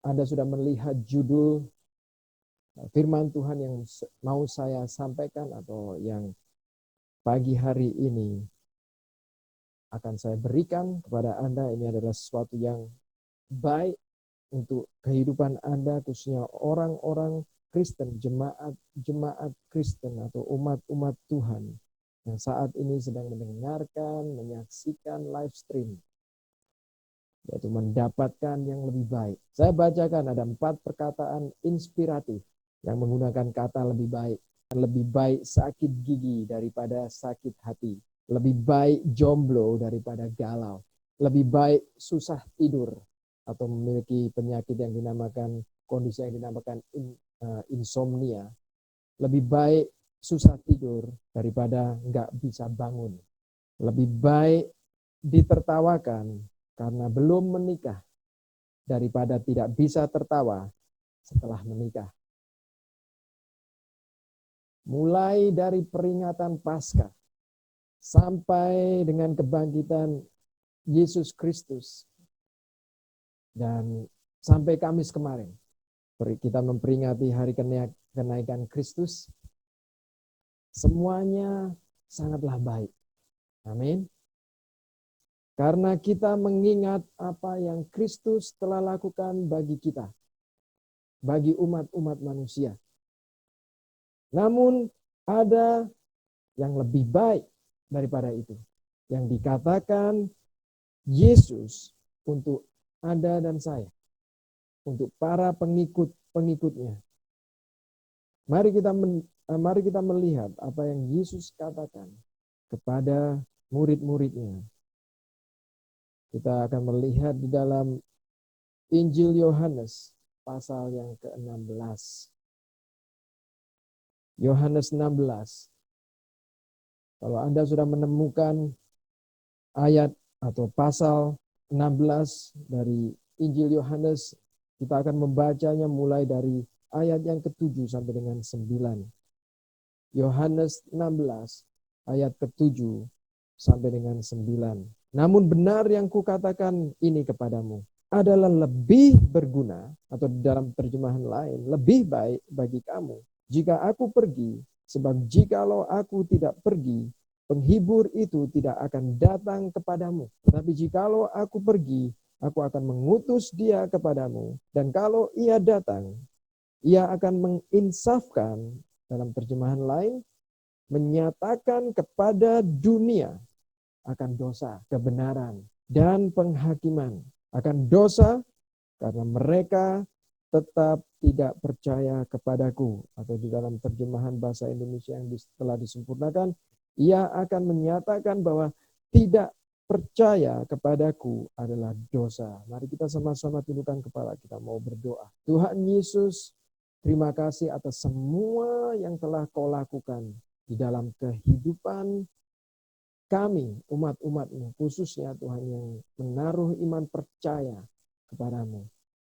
Anda sudah melihat judul firman Tuhan yang mau saya sampaikan atau yang pagi hari ini akan saya berikan kepada Anda, ini adalah sesuatu yang baik untuk kehidupan Anda, khususnya orang-orang Kristen, jemaat Kristen atau umat-umat Tuhan yang saat ini sedang mendengarkan, menyaksikan live stream, yaitu mendapatkan yang lebih baik. Saya bacakan ada 4 perkataan inspiratif yang menggunakan kata lebih baik. Lebih baik sakit gigi daripada sakit hati. Lebih baik jomblo daripada galau. Lebih baik susah tidur atau memiliki penyakit yang dinamakan, kondisi yang dinamakan insomnia. Lebih baik susah tidur daripada nggak bisa bangun. Lebih baik ditertawakan karena belum menikah daripada tidak bisa tertawa setelah menikah. Mulai dari peringatan Paskah sampai dengan kebangkitan Yesus Kristus dan sampai Kamis kemarin kita memperingati hari kenaikan Kristus, semuanya sangatlah baik. Amin. Karena kita mengingat apa yang Kristus telah lakukan bagi kita, bagi umat-umat manusia. Namun ada yang lebih baik daripada itu, yang dikatakan Yesus untuk Anda dan saya, untuk para pengikut-pengikutnya. Mari kita melihat apa yang Yesus katakan kepada murid-muridnya. Kita akan melihat di dalam Injil Yohanes pasal yang ke-16. Yohanes 16. Kalau Anda sudah menemukan ayat atau pasal 16 dari Injil Yohanes, kita akan membacanya mulai dari ayat yang ke-7 sampai dengan 9. Yohanes 16 ayat ke-7 sampai dengan 9. Namun benar yang kukatakan ini kepadamu adalah lebih berguna, atau dalam terjemahan lain, lebih baik bagi kamu jika aku pergi, sebab jikalau aku tidak pergi, penghibur itu tidak akan datang kepadamu. Tetapi jikalau aku pergi, aku akan mengutus dia kepadamu. Dan kalau ia datang, ia akan menginsafkan, dalam terjemahan lain, menyatakan kepada dunia akan dosa, kebenaran, dan penghakiman. Akan dosa karena mereka tetap tidak percaya kepadaku. Atau di dalam terjemahan bahasa Indonesia yang telah disempurnakan, ia akan menyatakan bahwa tidak percaya kepadaku adalah dosa. Mari kita sama-sama tundukkan kepala, kita mau berdoa. Tuhan Yesus, terima kasih atas semua yang telah Kau lakukan di dalam kehidupan kami, umat-umat-Mu, khususnya Tuhan yang menaruh iman percaya kepadamu.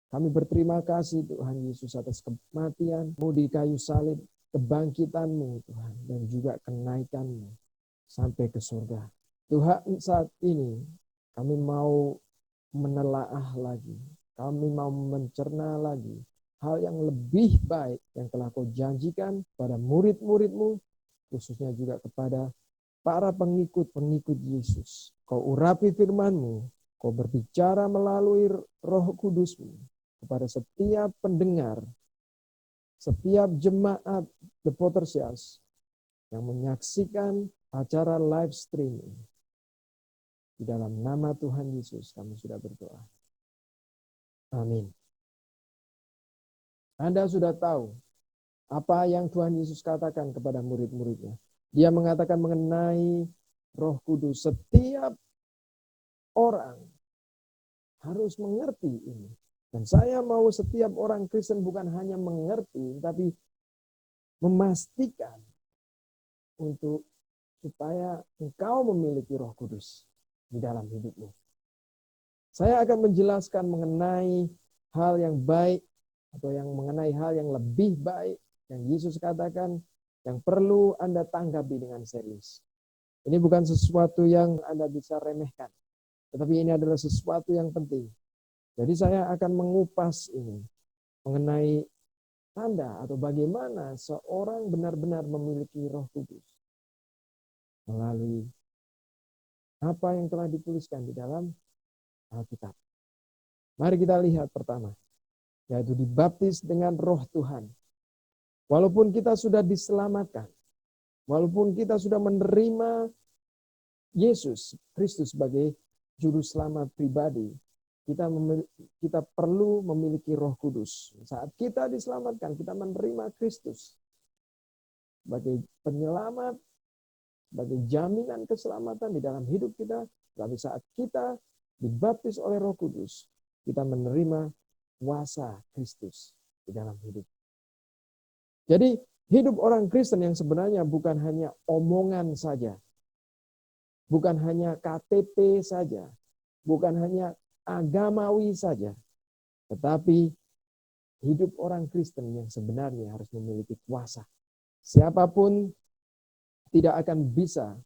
Kami berterima kasih Tuhan Yesus atas kematian-Mu di kayu salib, kebangkitan-Mu Tuhan, dan juga kenaikan-Mu sampai ke surga. Tuhan, saat ini kami mau menelaah lagi, kami mau mencerna lagi hal yang lebih baik yang telah Kau janjikan pada murid-murid-Mu, khususnya juga kepada para pengikut-pengikut Yesus. Kau urapi firman-Mu, Kau berbicara melalui Roh Kudus-Mu kepada setiap pendengar, setiap jemaat The Potter's House yang menyaksikan acara live streaming. Di dalam nama Tuhan Yesus kami sudah berdoa. Amin. Anda sudah tahu apa yang Tuhan Yesus katakan kepada murid-muridnya. Dia mengatakan mengenai Roh Kudus. Setiap orang harus mengerti ini. Dan saya mau setiap orang Kristen bukan hanya mengerti, tapi memastikan untuk supaya engkau memiliki Roh Kudus di dalam hidupmu. Saya akan menjelaskan mengenai hal yang baik atau yang mengenai hal yang lebih baik yang Yesus katakan yang perlu Anda tanggapi dengan serius. Ini bukan sesuatu yang Anda bisa remehkan, tetapi ini adalah sesuatu yang penting. Jadi saya akan mengupas ini mengenai tanda atau bagaimana seorang benar-benar memiliki Roh Kudus melalui apa yang telah dituliskan di dalam Alkitab. Mari kita lihat pertama, yaitu dibaptis dengan Roh Tuhan. Walaupun kita sudah diselamatkan, walaupun kita sudah menerima Yesus Kristus sebagai juru selamat pribadi, kita perlu memiliki Roh Kudus. Saat kita diselamatkan, kita menerima Kristus sebagai penyelamat, sebagai jaminan keselamatan di dalam hidup kita. Tapi saat kita dibaptis oleh Roh Kudus, kita menerima kuasa Kristus di dalam hidup. Jadi hidup orang Kristen yang sebenarnya bukan hanya omongan saja, bukan hanya KTP saja, bukan hanya agamawi saja, tetapi hidup orang Kristen yang sebenarnya harus memiliki kuasa. Siapapun tidak akan bisa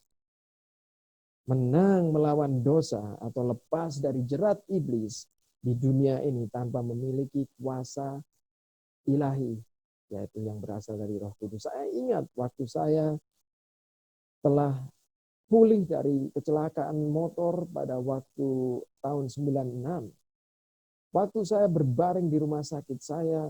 menang melawan dosa atau lepas dari jerat iblis di dunia ini tanpa memiliki kuasa ilahi, yaitu yang berasal dari Roh Kudus. Saya ingat waktu saya telah pulih dari kecelakaan motor pada waktu tahun 96. Waktu saya berbaring di rumah sakit, saya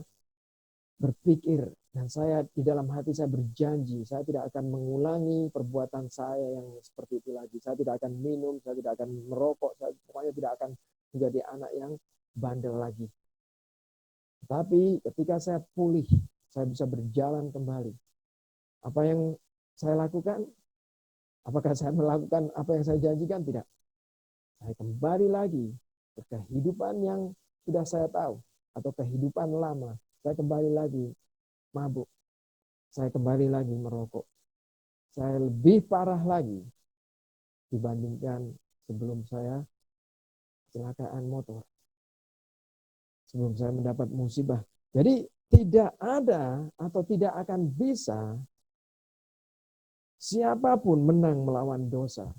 berpikir dan saya di dalam hati saya berjanji, saya tidak akan mengulangi perbuatan saya yang seperti itu lagi. Saya tidak akan minum, saya tidak akan merokok, saya pokoknya tidak akan menjadi anak yang bandel lagi. Tapi ketika saya pulih, saya bisa berjalan kembali. Apa yang saya lakukan? Apakah saya melakukan apa yang saya janjikan? Tidak. Saya kembali lagi ke kehidupan yang sudah saya tahu atau kehidupan lama. Saya kembali lagi mabuk. Saya kembali lagi merokok. Saya lebih parah lagi dibandingkan sebelum saya kecelakaan motor. Sebelum saya mendapat musibah. Jadi tidak ada atau tidak akan bisa siapapun menang melawan dosa.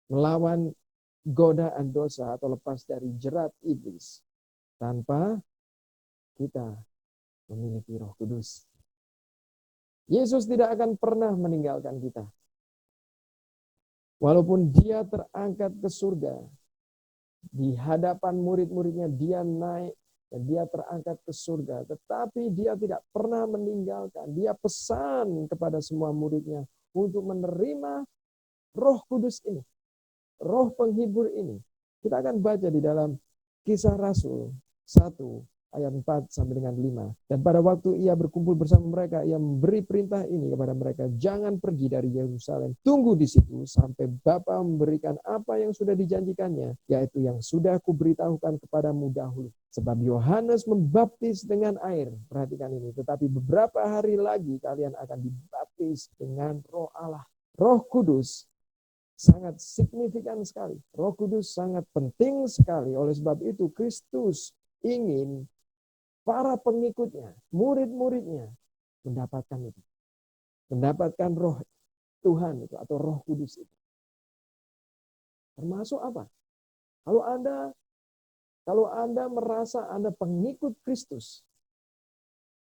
Melawan godaan dosa atau lepas dari jerat iblis tanpa kita memiliki Roh Kudus. Yesus tidak akan pernah meninggalkan kita. Walaupun dia terangkat ke surga, di hadapan murid-muridnya dia naik dan dia terangkat ke surga, tetapi dia tidak pernah meninggalkan. Dia pesan kepada semua muridnya untuk menerima Roh Kudus ini, Roh penghibur ini. Kita akan baca di dalam Kisah Rasul 1 ayat 4 sampai dengan 5. Dan pada waktu ia berkumpul bersama mereka, ia memberi perintah ini kepada mereka, jangan pergi dari Yerusalem. Tunggu di situ sampai Bapa memberikan apa yang sudah dijanjikannya, yaitu yang sudah kuberitahukan kepadamu dahulu. Sebab Yohanes membaptis dengan air. Perhatikan ini. Tetapi beberapa hari lagi kalian akan dibaptis dengan Roh Allah. Roh Kudus sangat signifikan sekali. Roh Kudus sangat penting sekali. Oleh sebab itu Kristus ingin para pengikutnya, murid-muridnya mendapatkan itu. Mendapatkan Roh Tuhan itu atau Roh Kudus itu. Termasuk apa? Kalau Anda merasa Anda pengikut Kristus,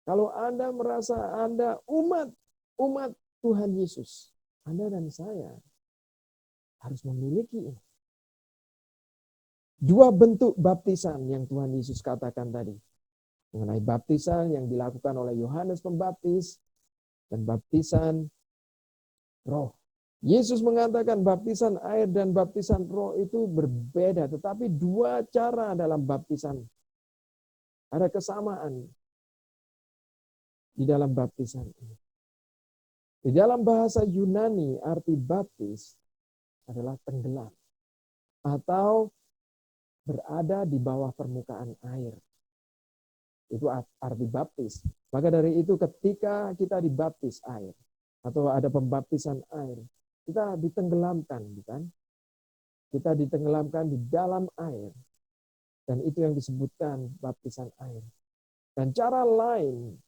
kalau Anda merasa Anda umat Tuhan Yesus, Anda dan saya harus memiliki ini. Dua bentuk baptisan yang Tuhan Yesus katakan tadi. Mengenai baptisan yang dilakukan oleh Yohanes Pembaptis dan baptisan roh. Yesus mengatakan baptisan air dan baptisan roh itu berbeda, tetapi dua cara dalam baptisan. Ada kesamaan di dalam baptisan ini. Di dalam bahasa Yunani, arti baptis adalah tenggelam atau berada di bawah permukaan air. Itu arti baptis. Maka dari itu ketika kita dibaptis air atau ada pembaptisan air, kita ditenggelamkan, bukan? Kita ditenggelamkan di dalam air. Dan itu yang disebutkan baptisan air. Dan cara lain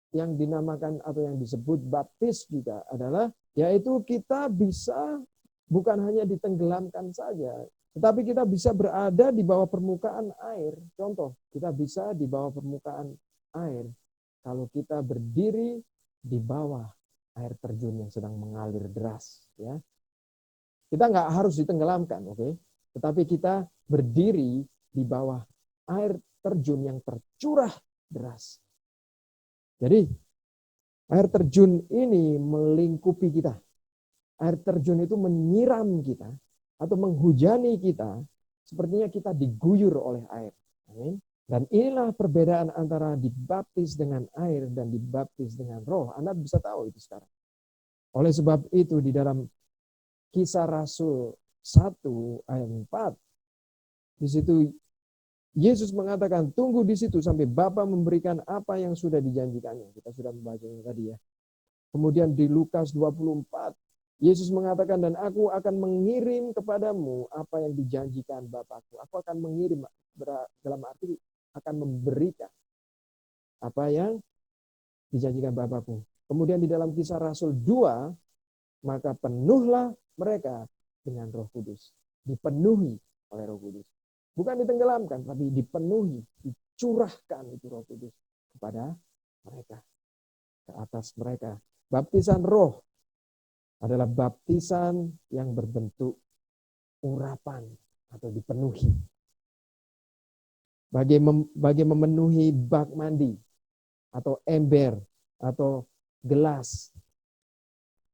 yang dinamakan atau yang disebut baptis juga adalah yaitu kita bisa bukan hanya ditenggelamkan saja, Tetapi kita bisa berada di bawah permukaan air. Contoh, kita bisa di bawah permukaan air kalau kita berdiri di bawah air terjun yang sedang mengalir deras. Ya, kita nggak harus ditenggelamkan, oke? Tetapi kita berdiri di bawah air terjun yang tercurah deras. Jadi air terjun ini melingkupi kita. Air terjun itu menyiram kita atau menghujani kita, sepertinya kita diguyur oleh air. Amin. Dan inilah perbedaan antara dibaptis dengan air dan dibaptis dengan roh. Anda bisa tahu itu sekarang. Oleh sebab itu di dalam Kisah Rasul 1 ayat 4, di situ Yesus mengatakan, tunggu di situ sampai Bapa memberikan apa yang sudah dijanjikannya. Kita sudah membacanya tadi ya. Kemudian di Lukas 24, Yesus mengatakan, dan aku akan mengirim kepadamu apa yang dijanjikan Bapakku. Aku akan mengirim, dalam arti akan memberikan apa yang dijanjikan Bapakku. Kemudian di dalam Kisah Rasul 2, maka penuhlah mereka dengan Roh Kudus. Dipenuhi oleh Roh Kudus. Bukan ditenggelamkan, tapi dipenuhi, dicurahkan itu Roh Kudus kepada mereka, ke atas mereka. Baptisan roh adalah baptisan yang berbentuk urapan atau dipenuhi. Bagi memenuhi bak mandi atau ember atau gelas.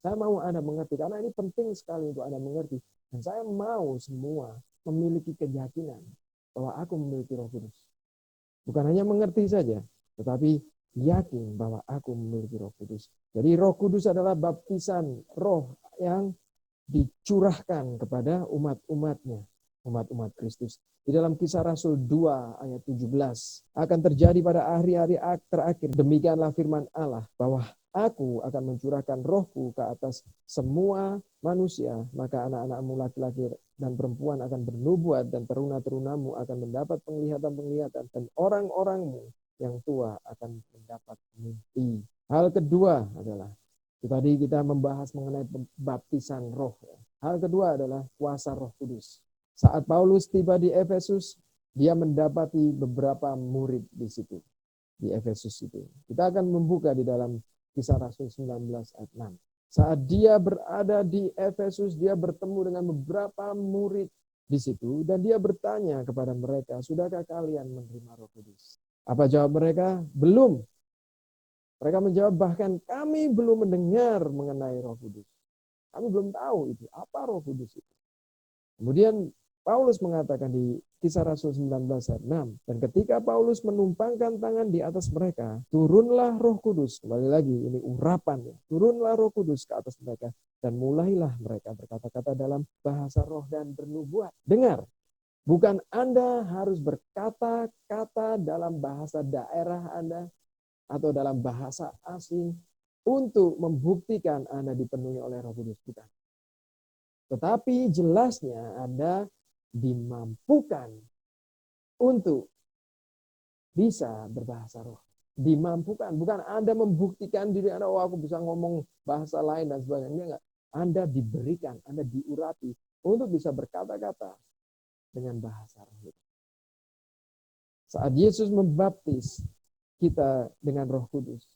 Saya mau Anda mengerti, karena ini penting sekali untuk Anda mengerti. Dan saya mau semua memiliki keyakinan bahwa aku memiliki Roh Kudus. Bukan hanya mengerti saja, tetapi yakin bahwa aku memiliki Roh Kudus. Jadi Roh Kudus adalah baptisan roh yang dicurahkan kepada umat-umatnya, umat-umat Kristus. Di dalam Kisah Rasul 2 ayat 17, akan terjadi pada hari-hari terakhir, demikianlah firman Allah, bahwa aku akan mencurahkan rohku ke atas semua manusia, maka anak-anakmu laki-laki dan perempuan akan bernubuat, dan teruna-terunamu akan mendapat penglihatan-penglihatan, dan orang-orangmu yang tua akan mendapat mimpi. Hal kedua adalah, tadi kita membahas mengenai baptisan roh. Hal kedua adalah kuasa Roh Kudus. Saat Paulus tiba di Efesus, dia mendapati beberapa murid di situ, di Efesus itu. Kita akan membuka di dalam Kisah Rasul 19 ayat 6. Saat dia berada di Efesus, dia bertemu dengan beberapa murid di situ, dan dia bertanya kepada mereka, sudahkah kalian menerima Roh Kudus? Apa jawab mereka? Belum. Mereka menjawab, bahkan kami belum mendengar mengenai Roh Kudus. Kami belum tahu itu, apa Roh Kudus itu. Kemudian Paulus mengatakan di Kisah Rasul 19 ayat 6, dan ketika Paulus menumpangkan tangan di atas mereka, turunlah Roh Kudus. Kembali lagi, ini urapan ya. Turunlah Roh Kudus ke atas mereka, dan mulailah mereka berkata-kata dalam bahasa roh dan bernubuat. Dengar, bukan Anda harus berkata-kata dalam bahasa daerah Anda atau dalam bahasa asing untuk membuktikan Anda dipenuhi oleh Roh Kudus. Bukan. Tetapi jelasnya Anda dimampukan untuk bisa berbahasa roh. Dimampukan, bukan Anda membuktikan diri Anda, oh aku bisa ngomong bahasa lain dan sebagainya. Enggak. Anda diberikan, Anda diurapi untuk bisa berkata-kata dengan bahasa roh. Saat Yesus membaptis kita dengan Roh Kudus,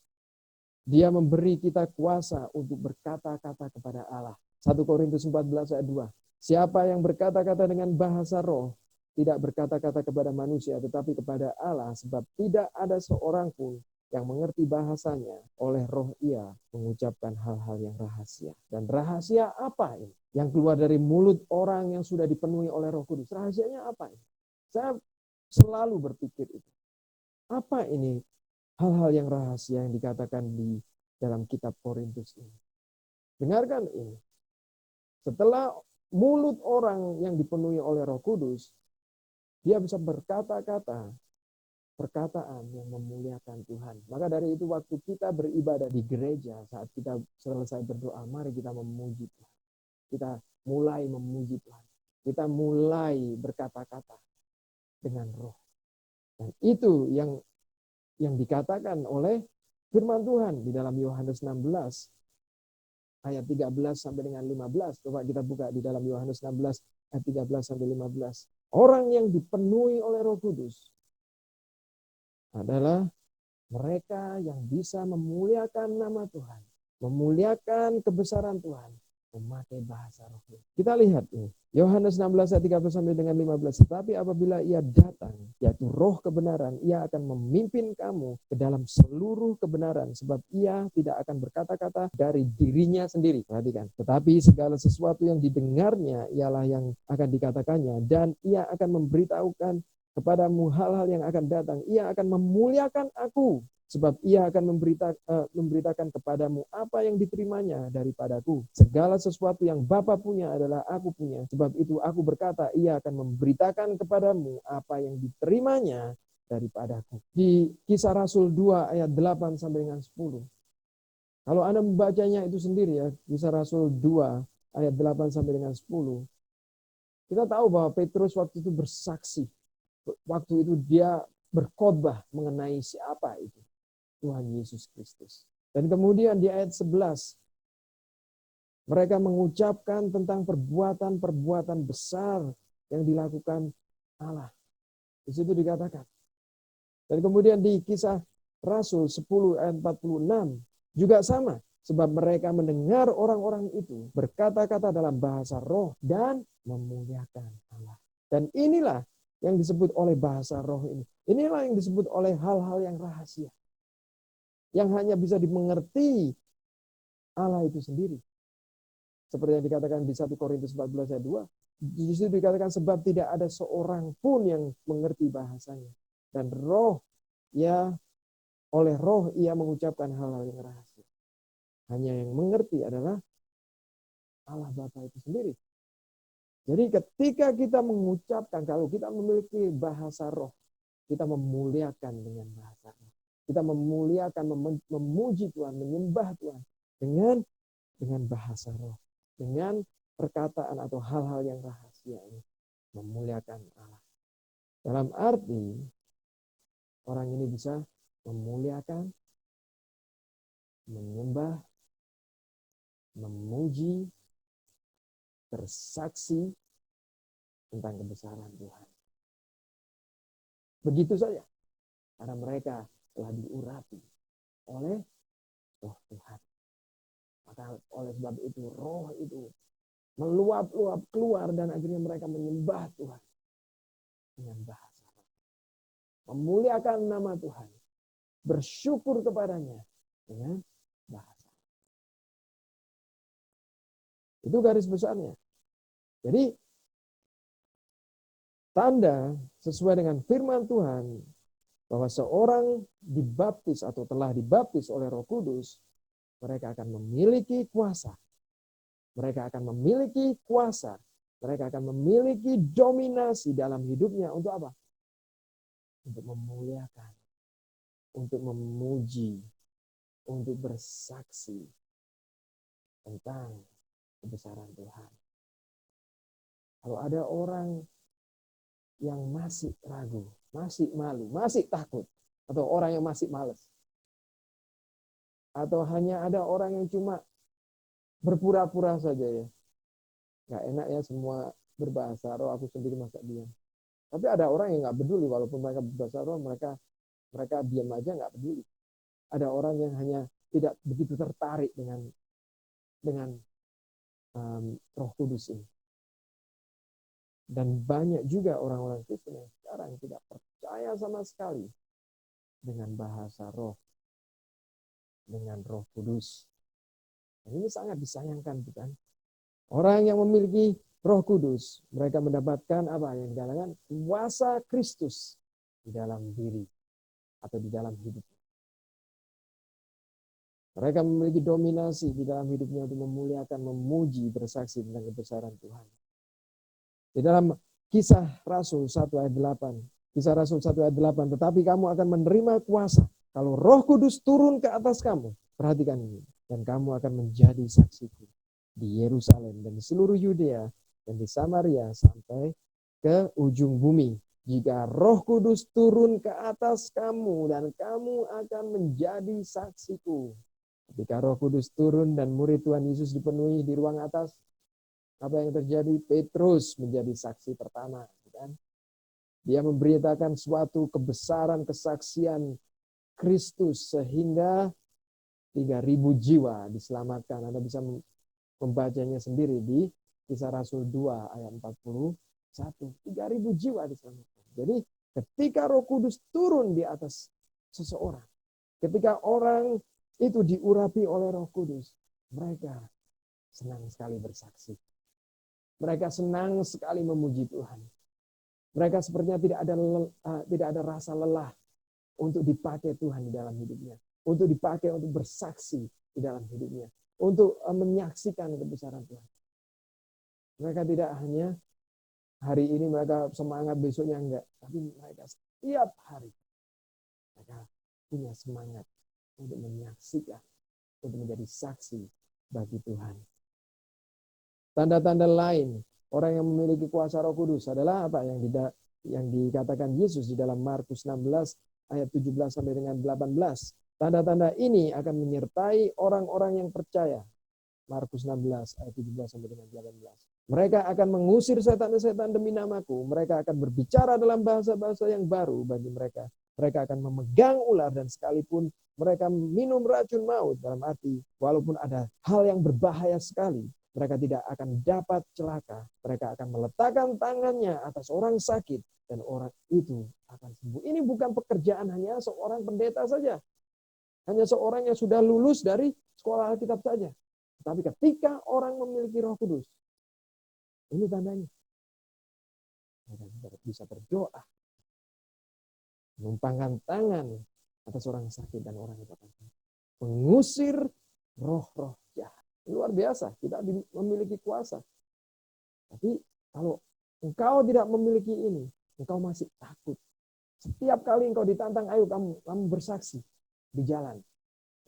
Dia memberi kita kuasa untuk berkata-kata kepada Allah. 1 Korintus 14 ayat 2. Siapa yang berkata-kata dengan bahasa roh, tidak berkata-kata kepada manusia, tetapi kepada Allah, sebab tidak ada seorang pun yang mengerti bahasanya. Oleh roh ia mengucapkan hal-hal yang rahasia. Dan rahasia apa ini? Yang keluar dari mulut orang yang sudah dipenuhi oleh Roh Kudus. Rahasianya apa ini? Saya selalu berpikir itu. Apa ini hal-hal yang rahasia yang dikatakan di dalam kitab Korintus ini? Dengarkan ini. Setelah mulut orang yang dipenuhi oleh Roh Kudus, dia bisa berkata-kata, perkataan yang memuliakan Tuhan. Maka dari itu waktu kita beribadah di gereja, saat kita selesai berdoa, mari kita memuji Tuhan. Kita mulai memuji Tuhan. Kita mulai berkata-kata dengan roh. Dan itu yang dikatakan oleh firman Tuhan di dalam Yohanes 16 ayat 13 sampai dengan 15. Coba kita buka di dalam Yohanes 16 ayat 13-15. Orang yang dipenuhi oleh Roh Kudus adalah mereka yang bisa memuliakan nama Tuhan, memuliakan kebesaran Tuhan, memakai bahasa roh. Kita lihat ini, Yohanes 16 ayat 13 sampai dengan 15. Tetapi apabila ia datang, yaitu roh kebenaran, ia akan memimpin kamu ke dalam seluruh kebenaran, sebab ia tidak akan berkata-kata dari dirinya sendiri. Perhatikan, tetapi segala sesuatu yang didengarnya ialah yang akan dikatakannya, dan ia akan memberitahukan kepadamu hal-hal yang akan datang. Ia akan memuliakan aku, sebab ia akan memberitakan kepadamu apa yang diterimanya daripadaku. Segala sesuatu yang Bapa punya adalah aku punya. Sebab itu aku berkata, ia akan memberitakan kepadamu apa yang diterimanya daripadaku. Di Kisah Rasul 2 ayat 8 sampai dengan 10. Kalau Anda membacanya itu sendiri ya, Kisah Rasul 2 ayat 8 sampai dengan 10. Kita tahu bahwa Petrus waktu itu bersaksi. Waktu itu dia berkhotbah mengenai siapa itu, Tuhan Yesus Kristus. Dan kemudian di ayat 11, mereka mengucapkan tentang perbuatan-perbuatan besar yang dilakukan Allah. Di situ dikatakan. Dan kemudian di Kisah Rasul 10 ayat 46 juga sama. Sebab mereka mendengar orang-orang itu berkata-kata dalam bahasa roh dan memuliakan Allah. Dan inilah yang disebut oleh bahasa roh ini. Inilah yang disebut oleh hal-hal yang rahasia. Yang hanya bisa dimengerti Allah itu sendiri. Seperti yang dikatakan di 1 Korintus 14 ayat 2. Di situ dikatakan sebab tidak ada seorang pun yang mengerti bahasanya. Dan oleh roh ia mengucapkan hal-hal yang rahasia. Hanya yang mengerti adalah Allah Bapa itu sendiri. Jadi ketika kita mengucapkan, kalau kita memiliki bahasa roh, kita memuliakan dengan bahasa roh. Kita memuliakan, memuji Tuhan, menyembah Tuhan dengan bahasa roh. Dengan perkataan atau hal-hal yang rahasia ini. Memuliakan Allah. Dalam arti, orang ini bisa memuliakan, menyembah, memuji, bersaksi tentang kebesaran Tuhan. Begitu saja. Karena mereka telah diurapi oleh roh Tuhan. Maka oleh sebab itu roh itu meluap-luap keluar dan akhirnya mereka menyembah Tuhan dengan bahasa roh. Memuliakan nama Tuhan. Bersyukur kepadanya dengan bahasa. Itu garis besarnya. Jadi tanda sesuai dengan firman Tuhan bahwa seorang dibaptis atau telah dibaptis oleh Roh Kudus, mereka akan memiliki kuasa. Mereka akan memiliki kuasa. Mereka akan memiliki dominasi dalam hidupnya untuk apa? Untuk memuliakan, untuk memuji, untuk bersaksi tentang kebesaran Tuhan. Kalau ada orang yang masih ragu, masih malu, masih takut, atau orang yang masih malas, atau hanya ada orang yang cuma berpura-pura saja ya, nggak enak ya semua berbahasa roh, aku sendiri masa diam. Tapi ada orang yang nggak peduli walaupun mereka berbahasa roh, mereka diam aja nggak peduli. Ada orang yang hanya tidak begitu tertarik dengan Roh Kudus ini. Dan banyak juga orang-orang Kristen yang sekarang tidak percaya sama sekali dengan bahasa roh, dengan Roh Kudus. Dan ini sangat disayangkan, bukan? Orang yang memiliki Roh Kudus, mereka mendapatkan apa yang dikatakan kuasa Kristus di dalam diri atau di dalam hidup. Mereka memiliki dominasi di dalam hidupnya untuk memuliakan, memuji, bersaksi tentang kebesaran Tuhan. Di dalam Kisah Rasul 1 ayat 8. Kisah Rasul 1 ayat 8. Tetapi kamu akan menerima kuasa kalau Roh Kudus turun ke atas kamu. Perhatikan ini. Dan kamu akan menjadi saksiku di Yerusalem dan di seluruh Yudea dan di Samaria sampai ke ujung bumi. Jika Roh Kudus turun ke atas kamu dan kamu akan menjadi saksiku. Ketika Roh Kudus turun dan murid Tuhan Yesus dipenuhi di ruang atas, Apa yang terjadi? Petrus menjadi saksi pertama. Kan? Dia memberitakan suatu kebesaran kesaksian Kristus sehingga 3.000 jiwa diselamatkan. Anda bisa membacanya sendiri di Kisah Rasul 2 ayat 41. 3.000 jiwa diselamatkan. Jadi ketika Roh Kudus turun di atas seseorang, ketika orang itu diurapi oleh Roh Kudus, mereka senang sekali bersaksi. Mereka senang sekali memuji Tuhan. Mereka sepertinya tidak ada rasa lelah untuk dipakai Tuhan di dalam hidupnya, untuk dipakai untuk bersaksi di dalam hidupnya, untuk menyaksikan kebesaran Tuhan. Mereka tidak hanya hari ini mereka semangat, besoknya enggak, tapi mereka setiap hari mereka punya semangat untuk menyaksikan, untuk menjadi saksi bagi Tuhan. Tanda-tanda lain orang yang memiliki kuasa Roh Kudus adalah apa yang dikatakan Yesus di dalam Markus 16 ayat 17 sampai dengan 18. Tanda-tanda ini akan menyertai orang-orang yang percaya. Markus 16 ayat 17 sampai dengan 18. Mereka akan mengusir setan-setan demi namaku. Mereka akan berbicara dalam bahasa-bahasa yang baru bagi mereka. Mereka akan memegang ular dan sekalipun mereka minum racun maut, dalam arti walaupun ada hal yang berbahaya sekali, mereka tidak akan dapat celaka. Mereka akan meletakkan tangannya atas orang sakit dan orang itu akan sembuh. Ini bukan pekerjaan hanya seorang pendeta saja. Hanya seorang yang sudah lulus dari sekolah Alkitab saja. Tapi ketika orang memiliki Roh Kudus, ini tandanya. Mereka bisa berdoa, menumpangkan tangan atas orang sakit dan orang itu akan sembuh. Mengusir roh-roh jahat. Luar biasa, kita memiliki kuasa. Tapi kalau engkau tidak memiliki ini, engkau masih takut. Setiap kali engkau ditantang, ayo kamu bersaksi di jalan.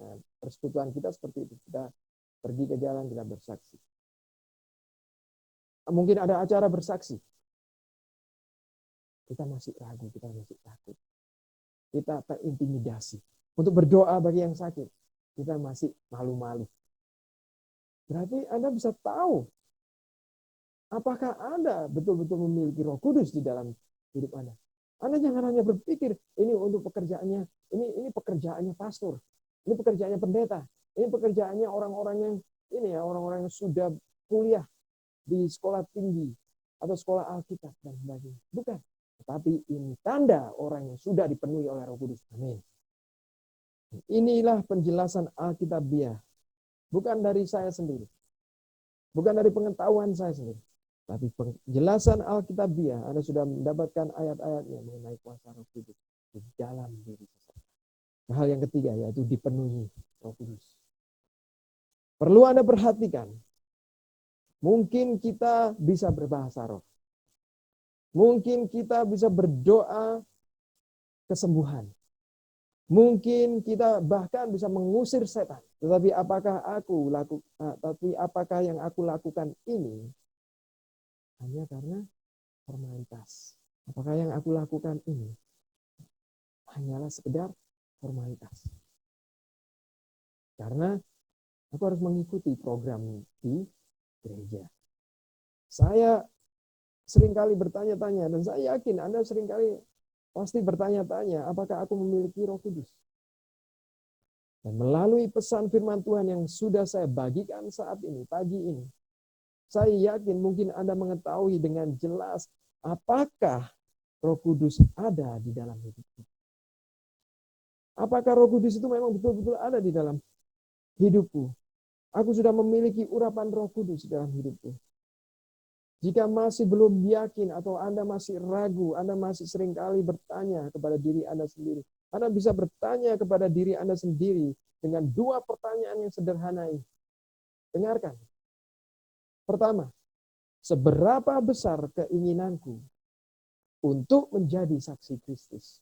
Nah, persekutuan kita seperti itu. Kita pergi ke jalan, kita bersaksi. Mungkin ada acara bersaksi. Kita masih ragu, kita masih takut. Kita terintimidasi. Untuk berdoa bagi yang sakit, kita masih malu-malu. Berarti Anda bisa tahu apakah Anda betul-betul memiliki Roh Kudus di dalam hidup Anda. Anda jangan hanya berpikir ini untuk pekerjaannya, ini pekerjaannya pastor, ini pekerjaannya pendeta, ini pekerjaannya orang-orang yang sudah kuliah di sekolah tinggi atau sekolah Alkitab dan sebagainya. Bukan, tetapi ini tanda orang yang sudah dipenuhi oleh Roh Kudus. Amin. Inilah penjelasan Alkitabiah. Bukan dari saya sendiri. Bukan dari pengetahuan saya sendiri. Tapi penjelasan Alkitabiah, Anda sudah mendapatkan ayat-ayatnya mengenai kuasa Roh Kudus di dalam diri seseorang. Hal yang ketiga yaitu dipenuhi Roh Kudus. Perlu Anda perhatikan. Mungkin kita bisa berbahasa roh. Mungkin kita bisa berdoa kesembuhan. Mungkin kita bahkan bisa mengusir setan. Tetapi apakah yang aku lakukan ini hanya karena formalitas? Apakah yang aku lakukan ini hanyalah sekedar formalitas? Karena aku harus mengikuti program di gereja. Saya seringkali bertanya-tanya, dan saya yakin Anda seringkali pasti bertanya-tanya, apakah aku memiliki Roh Kudus? Dan melalui pesan firman Tuhan yang sudah saya bagikan saat ini, pagi ini, saya yakin mungkin Anda mengetahui dengan jelas apakah Roh Kudus ada di dalam hidupku. Apakah Roh Kudus itu memang betul-betul ada di dalam hidupku? Aku sudah memiliki urapan Roh Kudus di dalam hidupku. Jika masih belum yakin atau Anda masih ragu, Anda masih seringkali bertanya kepada diri Anda sendiri. Anda bisa bertanya kepada diri Anda sendiri dengan dua pertanyaan yang sederhana ini. Dengarkan. Pertama, seberapa besar keinginanku untuk menjadi saksi Kristus?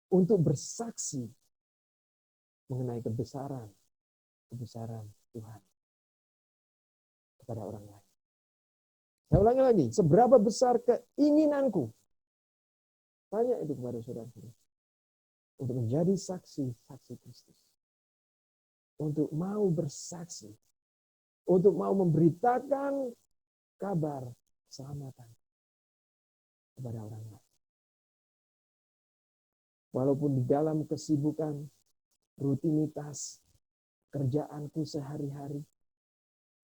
Untuk bersaksi mengenai kebesaran Tuhan kepada orang lain. Saya ulangi lagi, seberapa besar keinginanku? Tanya itu kepada saudara-saudara. Untuk menjadi saksi Kristus. Untuk mau bersaksi untuk mau memberitakan kabar keselamatan kepada orang lain. Walaupun di dalam kesibukan, rutinitas, kerjaanku sehari-hari,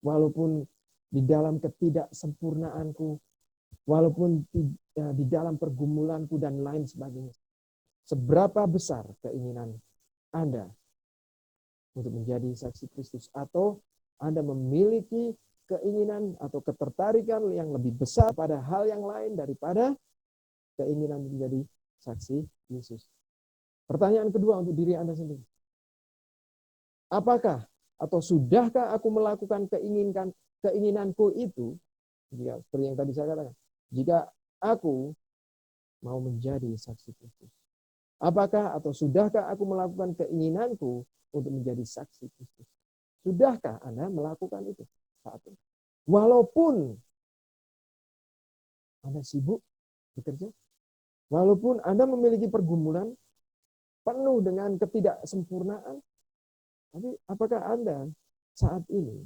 walaupun di dalam ketidaksempurnaanku, walaupun di dalam pergumulanku dan lain sebagainya. Seberapa besar keinginan Anda untuk menjadi saksi Kristus, atau Anda memiliki keinginan atau ketertarikan yang lebih besar pada hal yang lain daripada keinginan menjadi saksi Yesus. Pertanyaan kedua untuk diri Anda sendiri. Apakah atau sudahkah aku melakukan keinginanku itu? Jika seperti yang tadi saya katakan, jika aku mau menjadi saksi Kristus. Apakah atau sudahkah aku melakukan keinginanku untuk menjadi saksi Kristus? Sudahkah Anda melakukan itu saat ini? Walaupun Anda sibuk bekerja, walaupun Anda memiliki pergumulan penuh dengan ketidaksempurnaan, tapi apakah Anda saat ini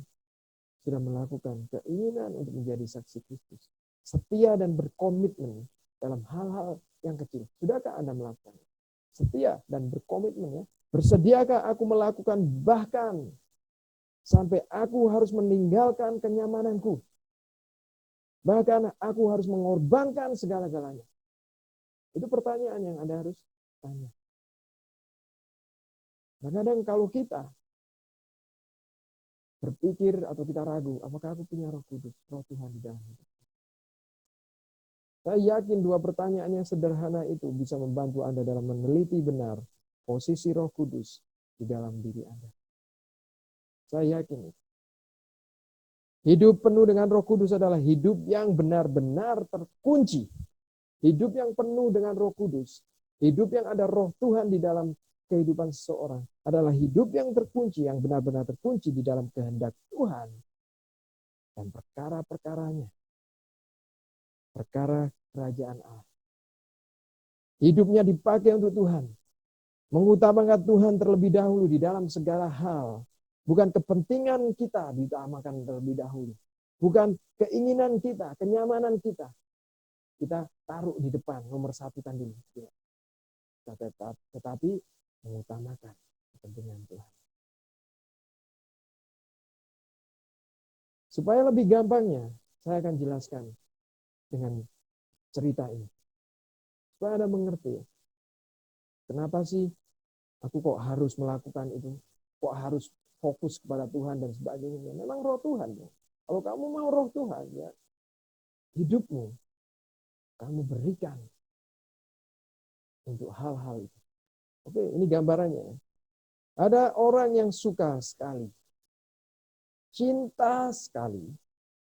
sudah melakukan keinginan untuk menjadi saksi Kristus? Setia dan berkomitmen dalam hal-hal yang kecil. Sudahkah Anda melakukan? Setia dan berkomitmen ya. Bersediakah aku melakukan bahkan sampai aku harus meninggalkan kenyamananku? Bahkan aku harus mengorbankan segala-galanya. Itu pertanyaan yang Anda harus tanya. Kadang-kadang kalau kita berpikir atau kita ragu, apakah aku punya Roh Kudus, Roh Tuhan di dalam hidup? Saya yakin dua pertanyaan yang sederhana itu bisa membantu Anda dalam meneliti benar posisi Roh Kudus di dalam diri Anda. Saya yakin itu. Hidup penuh dengan Roh Kudus adalah hidup yang benar-benar terkunci. Hidup yang penuh dengan Roh Kudus, hidup yang ada Roh Tuhan di dalam kehidupan seseorang adalah hidup yang terkunci, yang benar-benar terkunci di dalam kehendak Tuhan dan perkara-perkaranya. Perkara kerajaan Allah. Hidupnya dipakai untuk Tuhan. Mengutamakan Tuhan terlebih dahulu di dalam segala hal. Bukan kepentingan kita diutamakan terlebih dahulu. Bukan keinginan kita, kenyamanan kita. Kita taruh di depan nomor satu kan dulu. Tetapi mengutamakan kepentingan Tuhan. Supaya lebih gampangnya, saya akan jelaskan dengan cerita ini. Supaya Anda mengerti. Kenapa sih aku kok harus melakukan itu? Kok harus fokus kepada Tuhan dan sebagainya? Memang roh Tuhan. Ya. Kalau kamu mau roh Tuhan, ya hidupmu kamu berikan untuk hal-hal itu. Oke, ini gambarannya. Ada orang yang suka sekali, cinta sekali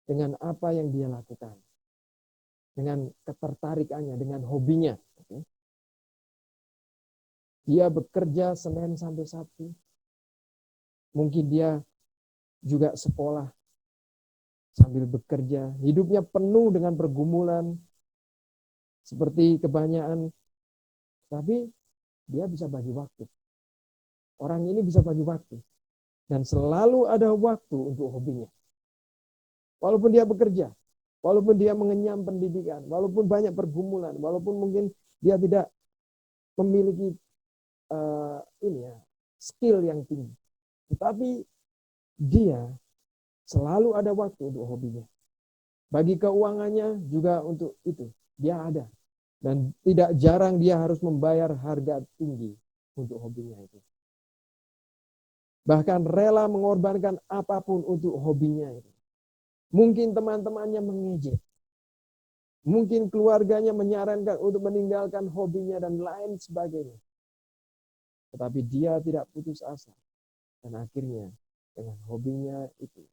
dengan apa yang dia lakukan. Dengan ketertarikannya, dengan hobinya. Oke. Dia bekerja Senin sampai Sabtu. Mungkin dia juga sekolah sambil bekerja. Hidupnya penuh dengan pergumulan. Seperti kebanyakan. Tapi dia bisa bagi waktu. Orang ini bisa bagi waktu. Dan selalu ada waktu untuk hobinya. Walaupun dia bekerja. Walaupun dia mengenyam pendidikan. Walaupun banyak pergumulan. Walaupun mungkin dia tidak memiliki skill yang tinggi. Tetapi dia selalu ada waktu untuk hobinya. Bagi keuangannya juga untuk itu. Dia ada. Dan tidak jarang dia harus membayar harga tinggi untuk hobinya itu. Bahkan rela mengorbankan apapun untuk hobinya itu. Mungkin teman-temannya mengejek. Mungkin keluarganya menyarankan untuk meninggalkan hobinya dan lain sebagainya. Tetapi dia tidak putus asa. Dan akhirnya dengan hobinya itu,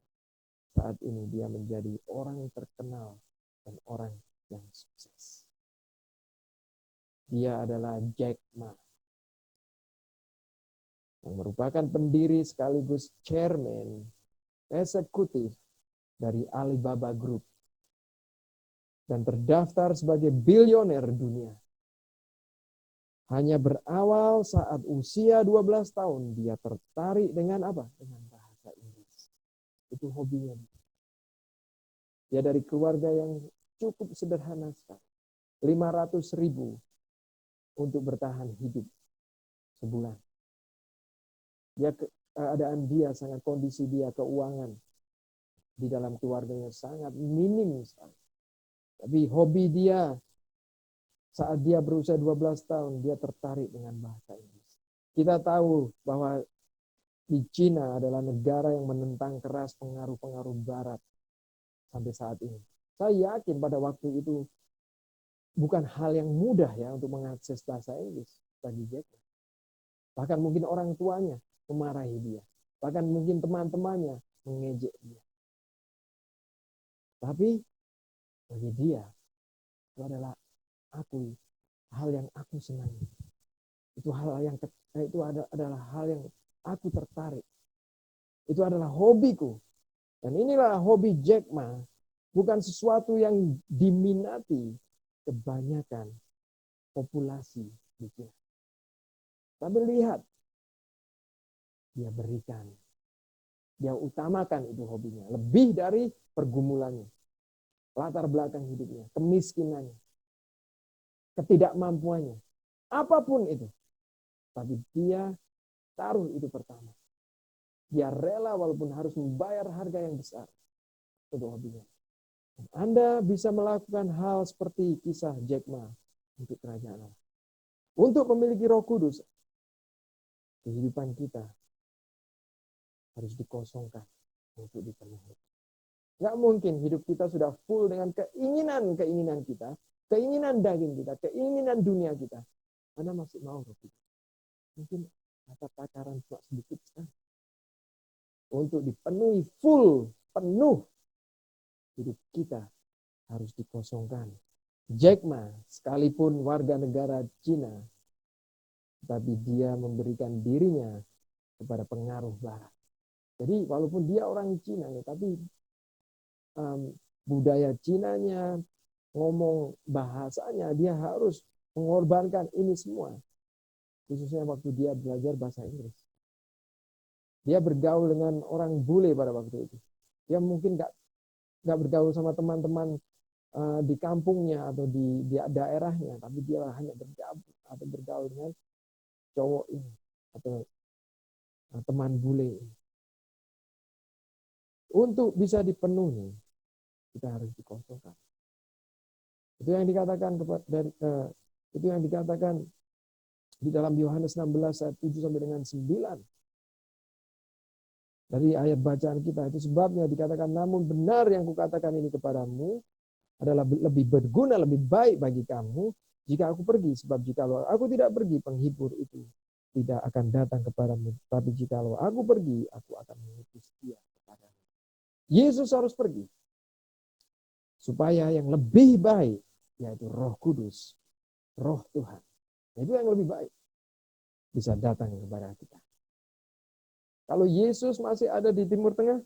saat ini dia menjadi orang terkenal dan orang yang sukses. Dia adalah Jack Ma, yang merupakan pendiri sekaligus chairman eksekutif dari Alibaba Group dan terdaftar sebagai bilioner dunia. Hanya berawal saat usia 12 tahun dia tertarik dengan apa? Dengan bahasa Inggris. Itu hobinya. Dia dari keluarga yang cukup sederhana sekali. 500.000 untuk bertahan hidup sebulan. Keadaan dia sangat, kondisi dia keuangan di dalam keluarganya sangat minim sekali. Tapi hobi dia saat dia berusia 12 tahun, dia tertarik dengan bahasa Inggris. Kita tahu bahwa di Cina adalah negara yang menentang keras pengaruh-pengaruh barat sampai saat ini. Saya yakin pada waktu itu bukan hal yang mudah ya untuk mengakses bahasa Inggris bagi Jack. Bahkan mungkin orang tuanya memarahi dia. Bahkan mungkin teman-temannya mengejek dia. Tapi bagi dia itu adalah hal yang aku senangi. Itu adalah hal yang aku tertarik. Itu adalah hobiku. Dan inilah hobi Jack Ma. Bukan sesuatu yang diminati kebanyakan populasi di China. Tapi lihat, dia berikan. Dia utamakan itu hobinya. Lebih dari pergumulannya. Latar belakang hidupnya. Kemiskinannya. Ketidakmampuannya. Apapun itu. Tapi dia taruh itu pertama. Dia rela walaupun harus membayar harga yang besar untuk hobinya. Anda bisa melakukan hal seperti kisah Jack Ma untuk kerajaan Allah. Untuk memiliki Roh Kudus, kehidupan kita harus dikosongkan untuk dipenuhi. Nggak mungkin hidup kita sudah full dengan keinginan kita, keinginan daging kita, keinginan dunia kita. Anda masih mau Roh Kudus. Mungkin kata takaran cuma sedikit kan? Untuk dipenuhi penuh hidup kita harus dikosongkan. Jack Ma sekalipun warga negara Cina, tapi dia memberikan dirinya kepada pengaruh barat. Jadi walaupun dia orang Cina, tapi budaya Cinanya, ngomong bahasanya, dia harus mengorbankan ini semua. Khususnya waktu dia belajar bahasa Inggris. Dia bergaul dengan orang bule pada waktu itu. Dia mungkin nggak bergaul sama teman-teman di kampungnya atau di daerahnya, tapi dia hanya bergaul dengan cowok ini atau teman bule ini. Untuk bisa dipenuhi, kita harus dikosongkan. Itu yang dikatakan di dalam Yohanes 16 ayat 7 sampai dengan 9. Dari ayat bacaan kita, itu sebabnya dikatakan, namun benar yang kukatakan ini kepadamu adalah lebih berguna, lebih baik bagi kamu jika aku pergi. Sebab jikalau aku tidak pergi, penghibur itu tidak akan datang kepadamu. Tapi jikalau aku pergi, aku akan mengutus dia kepadamu. Yesus harus pergi. Supaya yang lebih baik, yaitu Roh Kudus, Roh Tuhan. Itu yang lebih baik bisa datang kepada kita. Kalau Yesus masih ada di Timur Tengah,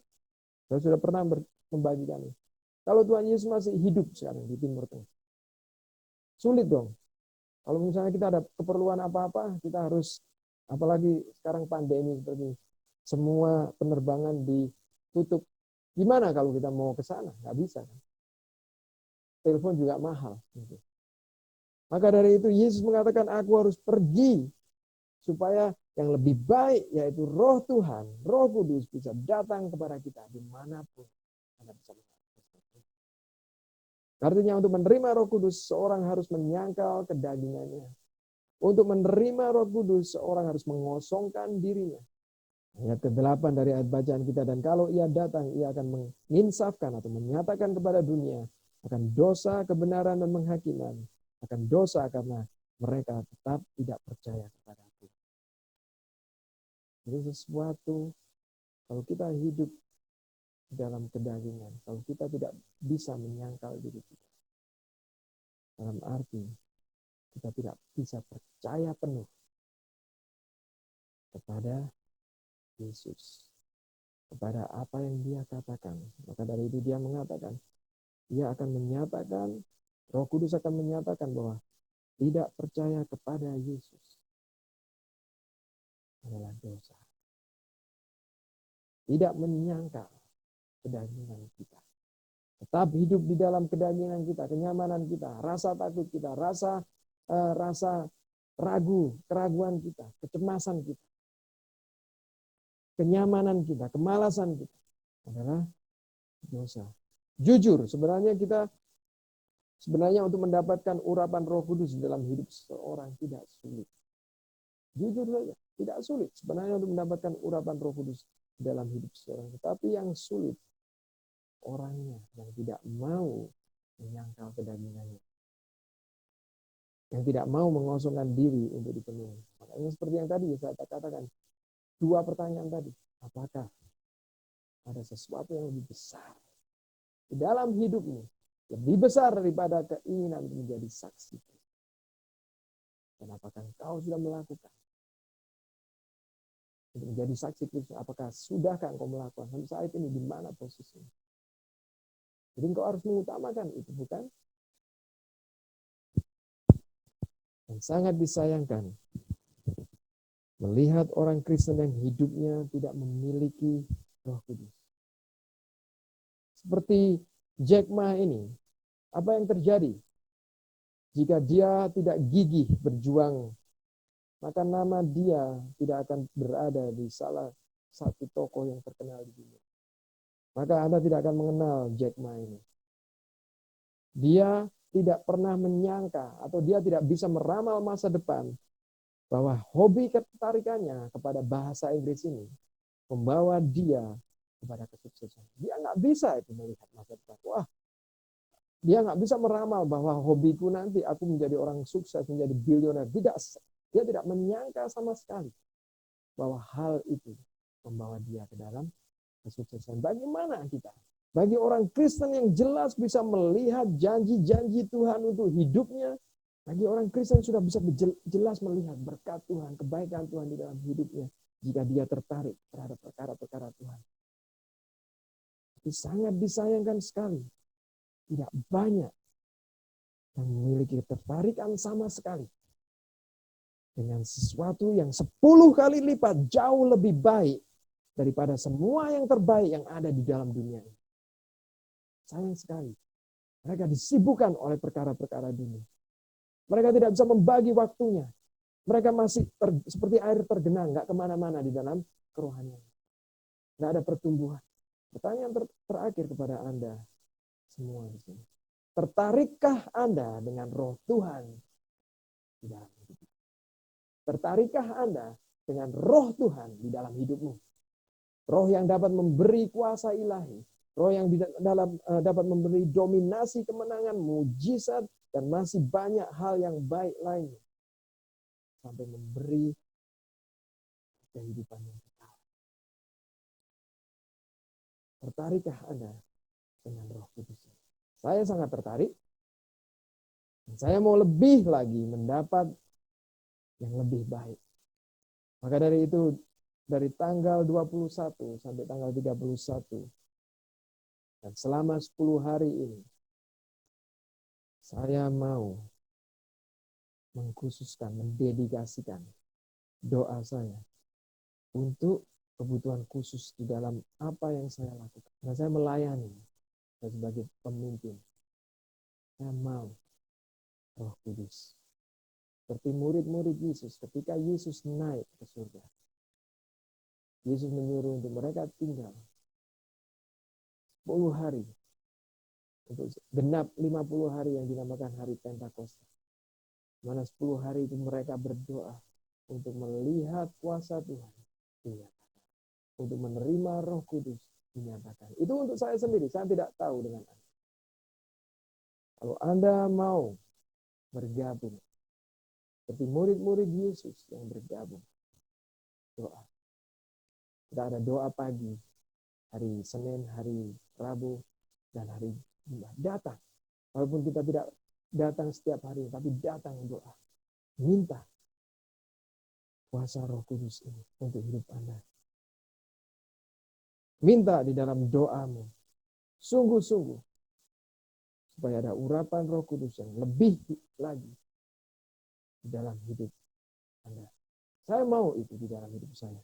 saya sudah pernah membagikan. Kalau Tuhan Yesus masih hidup sekarang di Timur Tengah, sulit dong. Kalau misalnya kita ada keperluan apa-apa, kita harus, apalagi sekarang pandemi seperti semua penerbangan ditutup. Gimana kalau kita mau ke sana? Nggak bisa kan? Telepon juga mahal. Maka dari itu Yesus mengatakan, aku harus pergi supaya yang lebih baik, yaitu Roh Tuhan, Roh Kudus bisa datang kepada kita dimanapun Anda bisa mengakses. Artinya untuk menerima Roh Kudus, seorang harus menyangkal kedagingannya. Untuk menerima Roh Kudus, seorang harus mengosongkan dirinya. Ayat ke-8 dari ayat bacaan kita, dan kalau ia datang, ia akan menginsafkan atau menyatakan kepada dunia akan dosa, kebenaran, dan menghakiman. Akan dosa karena mereka tetap tidak percaya kepada Aku. Jadi sesuatu, kalau kita hidup dalam kedagingan, kalau kita tidak bisa menyangkal diri kita, dalam arti kita tidak bisa percaya penuh kepada Yesus, kepada apa yang Dia katakan. Maka dari itu Dia mengatakan, Dia akan menyatakan, Roh Kudus akan menyatakan bahwa tidak percaya kepada Yesus adalah dosa. Tidak menyangkal kedagingan kita. Tetap hidup di dalam kedagingan kita, kenyamanan kita, rasa takut kita, rasa ragu, keraguan kita, kecemasan kita, kenyamanan kita, kemalasan kita adalah dosa. Jujur, sebenarnya untuk mendapatkan urapan Roh Kudus dalam hidup seseorang tidak sulit. Jujur saja, tidak sulit sebenarnya untuk mendapatkan urapan Roh Kudus dalam hidup seseorang. Tetapi yang sulit orangnya yang tidak mau menyangkal kedagingannya, yang tidak mau mengosongkan diri untuk dipenuhi. Makanya seperti yang tadi saya katakan, dua pertanyaan tadi, apakah ada sesuatu yang lebih besar di dalam hidupmu, lebih besar daripada keinginan menjadi saksi? Dan apakah engkau sudah melakukan untuk menjadi saksi Kristus? Apakah sudahkah engkau melakukan sampai saat ini? Di mana posisinya? Jadi engkau harus mengutamakan itu, bukan? Dan sangat disayangkan melihat orang Kristen yang hidupnya tidak memiliki Roh Kudus. Seperti Jack Ma ini, apa yang terjadi jika dia tidak gigih berjuang? Maka nama dia tidak akan berada di salah satu tokoh yang terkenal di dunia. Maka Anda tidak akan mengenal Jack Ma ini. Dia tidak pernah menyangka atau dia tidak bisa meramal masa depan bahwa hobi ketertarikannya kepada bahasa Inggris ini membawa dia kepada kesuksesan. Dia nggak bisa itu melihat masa depan. Wah, dia nggak bisa meramal bahwa hobiku nanti aku menjadi orang sukses, menjadi bilioner. Dia tidak menyangka sama sekali bahwa hal itu membawa dia ke dalam kesuksesan. Bagaimana kita? Bagi orang Kristen yang jelas bisa melihat janji-janji Tuhan untuk hidupnya, bagi orang Kristen sudah bisa jelas melihat berkat Tuhan, kebaikan Tuhan di dalam hidupnya, jika dia tertarik terhadap perkara-perkara Tuhan. Tapi sangat disayangkan sekali, tidak banyak yang memiliki ketertarikan sama sekali dengan sesuatu yang 10 kali lipat jauh lebih baik daripada semua yang terbaik yang ada di dalam dunia ini. Sayang sekali, mereka disibukkan oleh perkara-perkara dunia. Mereka tidak bisa membagi waktunya. Mereka masih seperti air tergenang, nggak kemana-mana di dalam kerohanian. Nggak ada pertumbuhan. Pertanyaan terakhir kepada Anda semua di sini. Tertarikkah Anda dengan Roh Tuhan di dalam hidup? Tertarikkah Anda dengan Roh Tuhan di dalam hidupmu? Roh yang dapat memberi kuasa ilahi. Roh yang dapat memberi dominasi, kemenangan, mujizat, dan masih banyak hal yang baik lainnya. Sampai memberi kehidupan yang kekal. Tertarikkah Anda dengan Roh Kudus? Saya sangat tertarik. Saya mau lebih lagi mendapat yang lebih baik. Maka dari itu, dari tanggal 21 sampai tanggal 31, dan selama 10 hari ini, saya mau mengkhususkan, mendedikasikan doa saya untuk kebutuhan khusus di dalam apa yang saya lakukan. Nah, saya melayani saya sebagai pemimpin. Saya mau Roh Kudus. Seperti murid-murid Yesus ketika Yesus naik ke surga. Yesus menyuruh untuk mereka tinggal 10 hari. Untuk genap 50 hari yang dinamakan hari Pentakosta. Mana 10 hari itu mereka berdoa untuk melihat kuasa Tuhan dinyatakan. Untuk menerima Roh Kudus dinyatakan. Itu untuk saya sendiri, saya tidak tahu dengan Anda. Kalau Anda mau bergabung seperti murid-murid Yesus yang bergabung, doa. Kita ada doa pagi, hari Senin, hari Rabu, dan hari Jumat. Datang. Walaupun kita tidak datang setiap hari, tapi datang doa. Minta kuasa Roh Kudus ini untuk hidup Anda. Minta di dalam doamu, sungguh-sungguh, supaya ada urapan Roh Kudus yang lebih lagi di dalam hidup Anda. Saya mau itu di dalam hidup saya.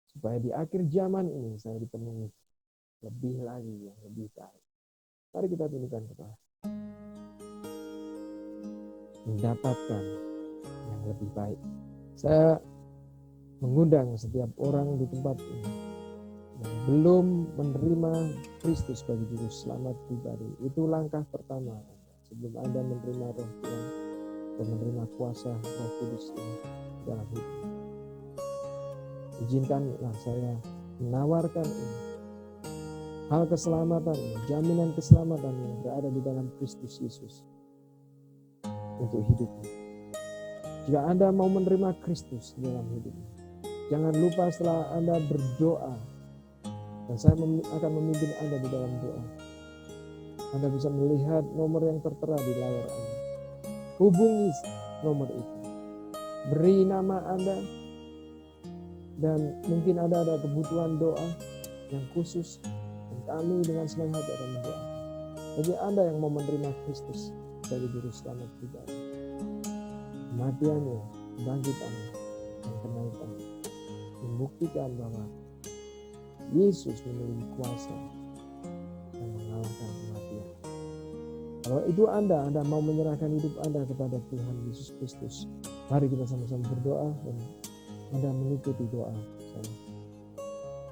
Supaya di akhir zaman ini saya dipenuhi lebih lagi, yang lebih baik. Mari kita tundukkan kepala. Mendapatkan yang lebih baik. Saya mengundang setiap orang di tempat ini yang belum menerima Kristus sebagai juru selamat pribadi. Itu langkah pertama sebelum Anda menerima Roh Tuhan dan menerima kuasa Roh Kudus ini dalam hidup. Izinkanlah saya menawarkan ini, hal keselamatan, jaminan keselamatan yang berada di dalam Kristus Yesus untuk hidupmu. Jika Anda mau menerima Kristus dalam hidupmu, jangan lupa setelah Anda berdoa, dan saya akan memimpin Anda di dalam doa, Anda bisa melihat nomor yang tertera di layar Anda. Hubungi nomor itu. Beri nama Anda, dan mungkin ada kebutuhan doa yang khusus, dan kami dengan senang hati akan mendoakan. Bagi Anda yang mau menerima Kristus sebagai juru selamat pribadi, kematiannya, kebangkitannya, dan kenaikannya membuktikan bahwa Yesus memiliki kuasa yang mengalahkan kematian. Kalau itu Anda mau menyerahkan hidup Anda kepada Tuhan Yesus Kristus, mari kita sama-sama berdoa dan Anda mengikuti doa saya.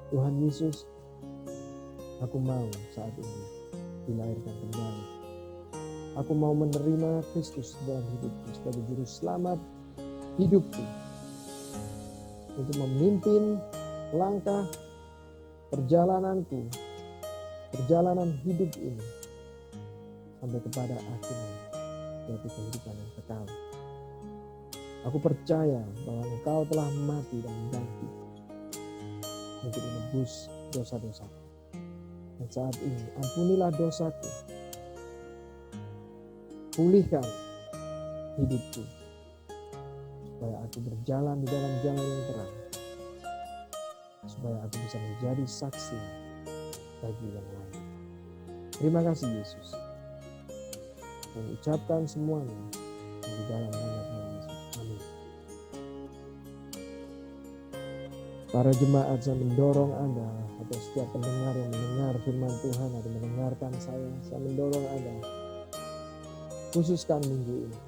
Tuhan Yesus, aku mau saat ini dilahirkan kembali. Aku mau menerima Kristus dalam hidupku sebagai juru selamat hidupku, untuk memimpin langkah perjalananku, perjalanan hidup ini sampai kepada akhirnya, yaitu kehidupan yang kekal. Aku percaya bahwa Engkau telah mati dan bangkit untuk menebus dosa-dosaku. Dan saat ini ampunilah dosaku, pulihkan hidupku, supaya aku berjalan di dalam jalan yang terang, supaya aku bisa menjadi saksi bagi yang lain. Terima kasih Yesus. Mengucapkan semuanya di dalam nama Tuhan Yesus. Amin. Para jemaat, saya mendorong Anda atau setiap pendengar yang mendengar firman Tuhan atau mendengarkan saya mendorong Anda, khususkan minggu ini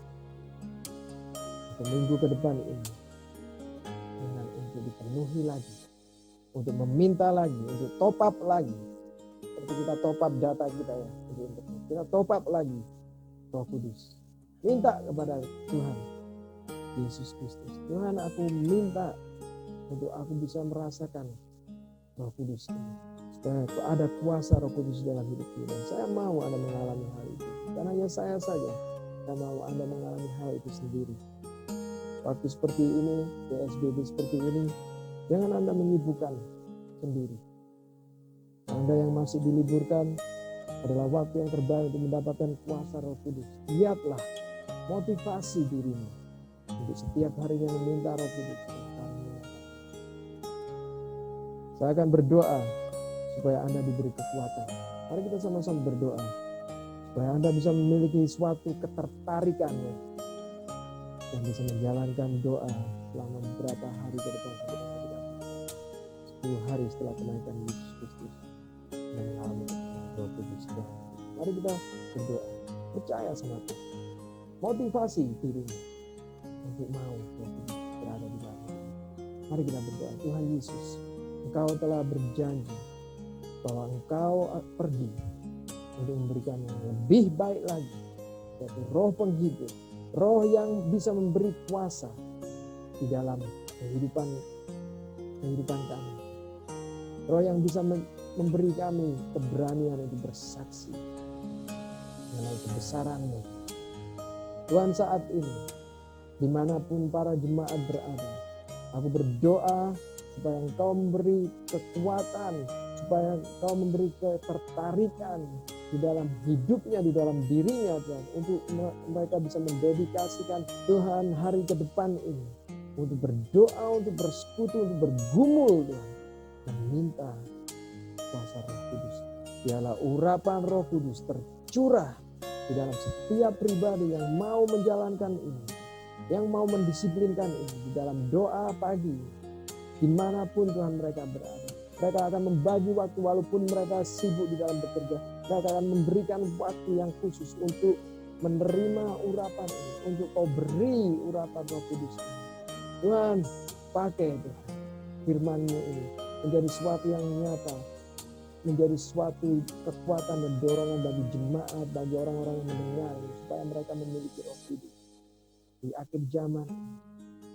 atau minggu ke depan ini, dengan untuk dipenuhi lagi, untuk meminta lagi, untuk top up lagi. Seperti kita top up data kita ya, kita top up lagi Roh Kudus. Minta kepada Tuhan Yesus Kristus, Tuhan, aku minta untuk aku bisa merasakan Roh Kudus ini, supaya ada kuasa Roh Kudus dalam hidupku. Dan saya mau Anda mengalami hal itu, karena hanya saya saja yang mau Anda mengalami hal itu sendiri. Waktu seperti ini, PSBB seperti ini, jangan Anda menyibukkan sendiri. Anda yang masih diliburkan adalah waktu yang terbaik untuk mendapatkan kuasa Roh Kudus. Lihatlah, motivasi dirimu untuk setiap harinya meminta Roh Kudus. Saya akan berdoa supaya Anda diberi kekuatan. Mari kita sama-sama berdoa supaya Anda bisa memiliki suatu ketertarikan yang bisa menjalankan doa selama beberapa hari ke depan sampai dengan 10 hari setelah kenaikan Yesus Kristus dan mengalami Roh Kudus. Mari kita berdoa, percaya sama Tuhan, motivasi dirimu untuk mau Roh Kudus berada di dalam. Mari kita berdoa. Tuhan Yesus, Engkau telah berjanji bahwa Engkau pergi untuk memberikan yang lebih baik lagi, yaitu Roh penghibur, Roh yang bisa memberi kuasa di dalam kehidupan kami. Roh yang bisa memberi kami keberanian untuk bersaksi mengenai kebesaran-Mu. Tuhan, saat ini, dimanapun para jemaat berada, aku berdoa supaya Engkau memberi kekuatan, supaya Engkau memberi ketertarikan di dalam hidupnya, di dalam dirinya, Tuhan, untuk mereka bisa mendedikasikan Tuhan hari ke depan ini, untuk berdoa, untuk bersekutu, untuk bergumul, Tuhan, dan minta kuasa Roh Kudus. Biarlah urapan Roh Kudus tercurah di dalam setiap pribadi yang mau menjalankan ini, yang mau mendisiplinkan ini di dalam doa pagi, dimanapun Tuhan mereka berada. Mereka akan membagi waktu walaupun mereka sibuk di dalam bekerja. Mereka akan memberikan waktu yang khusus untuk menerima urapan ini. Untuk kau beri urapan Roh Kudus. Tuhan, pakai Tuhan firman-Mu ini menjadi sesuatu yang nyata. Menjadi suatu kekuatan dan dorongan bagi jemaat, bagi orang-orang yang mendengar. Supaya mereka memiliki Roh Kudus. Di akhir zaman,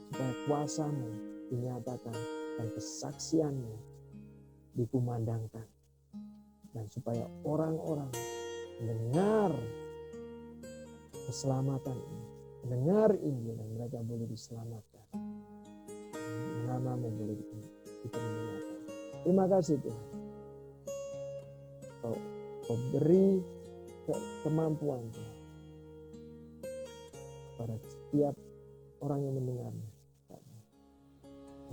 supaya kuasa-Mu dinyatakan dan kesaksian-Mu dikumandangkan. Dan supaya orang-orang mendengar keselamatan ini, mendengar Injil dan mereka boleh diselamatkan. Nama-Mu boleh dipermuliakan. Terima kasih Tuhan. Kau beri kemampuan Tuhan pada setiap orang yang mendengarnya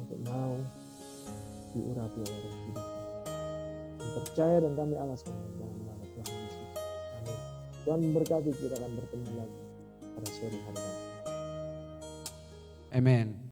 untuk mau diurapi oleh Roh Kudus. Kami percaya dan kami alaskan dalam nama Tuhan Yesus. Amin. Tuhan memberkati, kita akan bertemu lagi pada sore hari nanti. Amen.